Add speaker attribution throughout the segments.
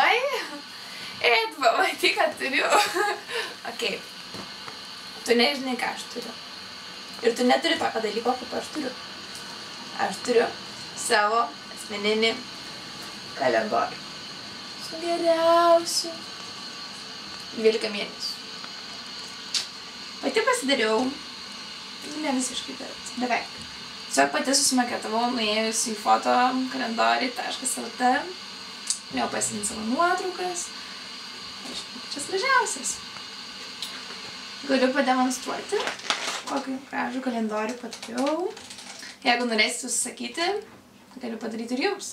Speaker 1: Meluoji? Eit, pamatyk, kad turiu. Okei. Tu nežinai, ką aš turiu. Ir tu neturi tokio dalyko, kaip aš turiu. Aš turiu savo asmeninį kalendorių. Su geriausiu 12 mėnesių. Pati pasidariau, ne visiškai, bet beveik. Tiesiog pati susimaketavau, nuėjus į fotokalendoriai.lt, jau pasiimti savo nuotraukas. Čia gražiausias. Galiu pademonstruoti, kokį gražų kalendorių padariau. Jeigu norėsite užsisakyti, galiu padaryti ir jums.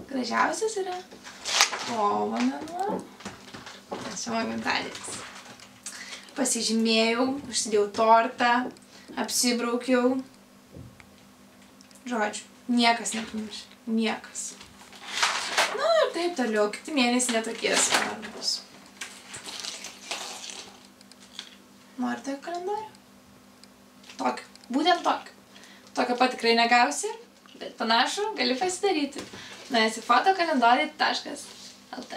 Speaker 1: Gražiausias yra kovo mėnuo, nes čia mano gimtadienis. Pasižymėjau, užsidėjau tortą, apsibraukiau. Žodžiu, niekas nepamirš. Niekas. Na ir taip toliau, kiti mėnesiai netokie svarbus. Nori tokį kalendorių? Tokį. Būtent tokį. Tokio pat tikrai negausi, bet panašu gali pasidaryti. Nuėjęs į fotokalendoriai.lt